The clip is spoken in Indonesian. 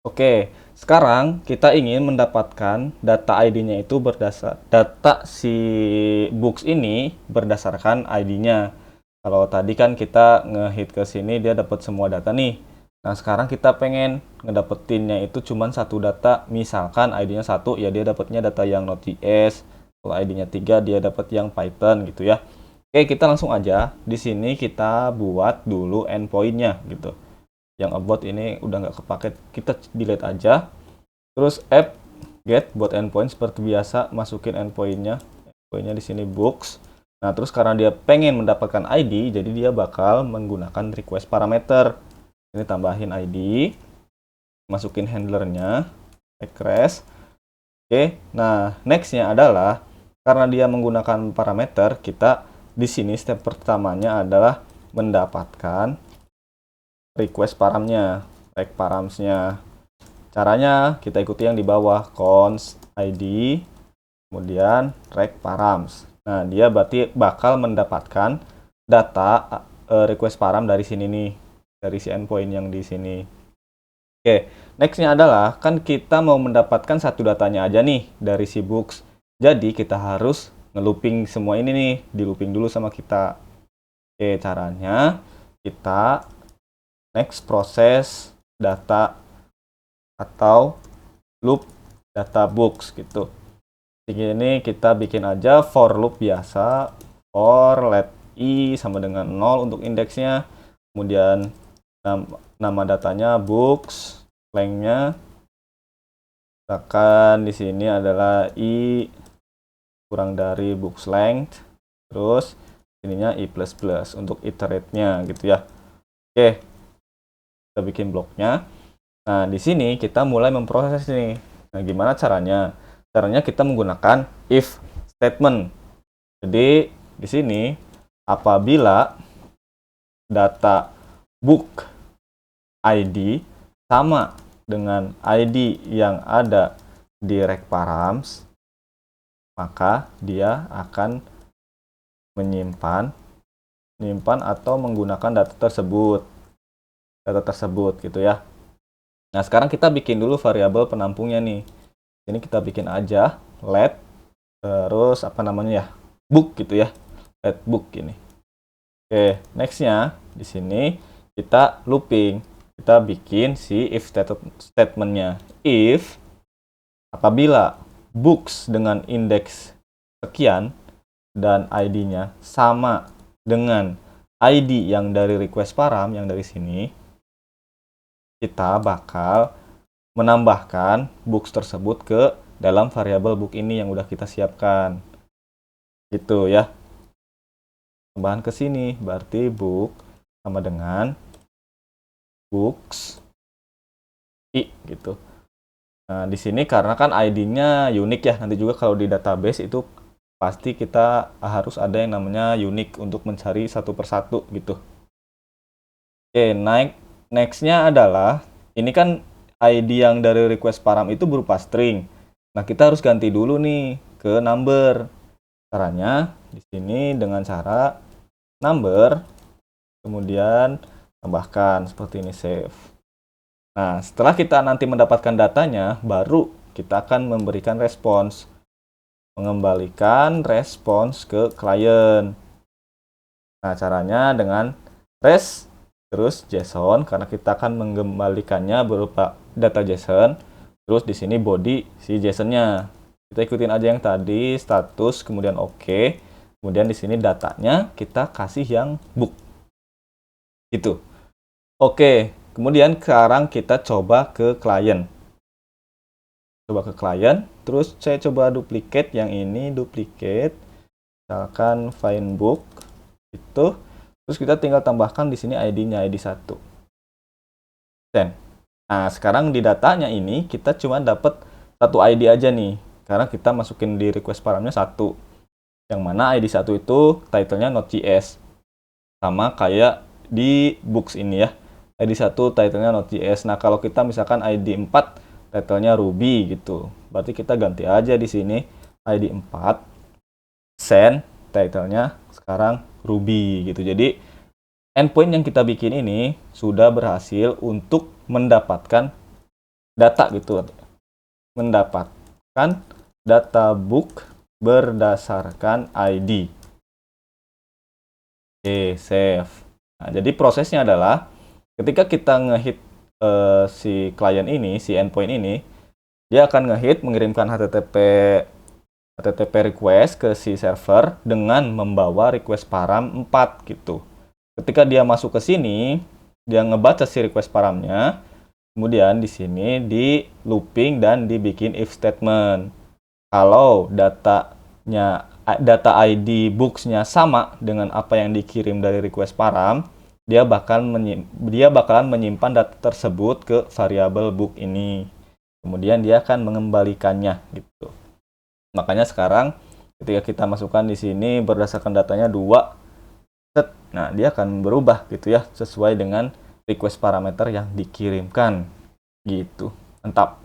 Oke, sekarang kita ingin mendapatkan data ID-nya itu data si books ini berdasarkan ID-nya. Kalau tadi kan kita ngehit ke sini dia dapat semua data nih. Nah, sekarang kita pengen ngedapetinnya itu cuma satu data. Misalkan ID-nya satu, ya dia dapatnya data yang Node.js. Kalau ID-nya 3, dia dapat yang Python gitu ya. Oke, kita langsung aja. Di sini kita buat dulu endpoint-nya gitu. Yang about ini udah nggak kepake, kita delete aja. Terus app get buat endpoint seperti biasa, masukin endpointnya di sini books. Nah, terus karena dia pengen mendapatkan ID, jadi dia bakal menggunakan request parameter. Ini tambahin ID, masukin handlernya request. Oke, nah nextnya adalah karena dia menggunakan parameter, kita di sini step pertamanya adalah mendapatkan request paramnya, rec paramsnya. Caranya kita ikuti yang di bawah, const id, kemudian rec params. Nah, dia berarti bakal mendapatkan data request param dari sini nih, dari si endpoint yang di sini. Oke, nextnya adalah kan kita mau mendapatkan satu datanya aja nih dari si books. Jadi kita harus ngelooping semua ini nih, di looping dulu sama kita. Oke, caranya kita next proses data atau loop data books gitu. Di sini kita bikin aja for loop biasa, for let i sama dengan 0 untuk indeksnya, kemudian nama datanya books, lengthnya misalkan di sini adalah i kurang dari books length, terus ininya i++ untuk iterate-nya gitu ya. Oke, kita bikin bloknya. Nah, di sini kita mulai memproses nih. Nah, gimana caranya? Caranya kita menggunakan if statement. Jadi, di sini apabila data book ID sama dengan ID yang ada di rec params, maka dia akan menyimpan atau menggunakan data tersebut gitu ya. Nah, sekarang kita bikin dulu variabel penampungnya nih. Ini kita bikin aja let terus apa namanya ya? Book gitu ya. Let book ini. Oke, nextnya di sini kita looping. Kita bikin si if statementnya. If apabila books dengan indeks sekian dan ID-nya sama dengan ID yang dari request param yang dari sini, kita bakal menambahkan books tersebut ke dalam variabel book ini yang udah kita siapkan. Gitu ya. Tambahan ke sini berarti book sama dengan books i gitu. Nah, di sini karena kan ID-nya unik ya, nanti juga kalau di database itu pasti kita harus ada yang namanya unik untuk mencari satu persatu gitu. Oke, next-nya adalah ini kan ID yang dari request param itu berupa string. Nah, kita harus ganti dulu nih ke number. Caranya di sini dengan cara number, kemudian tambahkan seperti ini save. Nah, setelah kita nanti mendapatkan datanya, baru kita akan memberikan respons. Mengembalikan respons ke klien. Nah, caranya dengan res terus JSON karena kita akan mengembalikannya berupa data JSON. Terus di sini body si JSON-nya. Kita ikutin aja yang tadi status kemudian oke. Kemudian di sini datanya kita kasih yang book. Gitu. Oke, kemudian sekarang kita coba ke klien. Coba ke klien, terus saya coba duplicate yang ini, duplicate. Misalkan find book itu. Terus kita tinggal tambahkan di sini ID-nya, ID 1. Send. Nah, sekarang di datanya ini kita cuma dapat satu ID aja nih. Karena kita masukin di request paramnya 1. Yang mana ID 1 itu title-nya Node.js. Sama kayak di books ini ya. ID 1 title-nya Node.js. Nah, kalau kita misalkan ID 4 title-nya Ruby gitu. Berarti kita ganti aja di sini ID 4 send title-nya sekarang Ruby gitu. Jadi endpoint yang kita bikin ini sudah berhasil untuk mendapatkan data gitu, mendapatkan data book berdasarkan ID. Oke, save. Nah, jadi prosesnya adalah ketika kita ngehit si klien ini, si endpoint ini, dia akan ngehit mengirimkan HTTP request ke si server dengan membawa request param 4 gitu. Ketika dia masuk ke sini, dia ngebaca si request paramnya, kemudian di sini di looping dan dibikin if statement. Kalau data ID books-nya sama dengan apa yang dikirim dari request param, dia bakalan menyimpan data tersebut ke variabel book ini. Kemudian dia akan mengembalikannya gitu. Makanya sekarang ketika kita masukkan di sini berdasarkan datanya 2, nah dia akan berubah gitu ya sesuai dengan request parameter yang dikirimkan gitu. Mantap.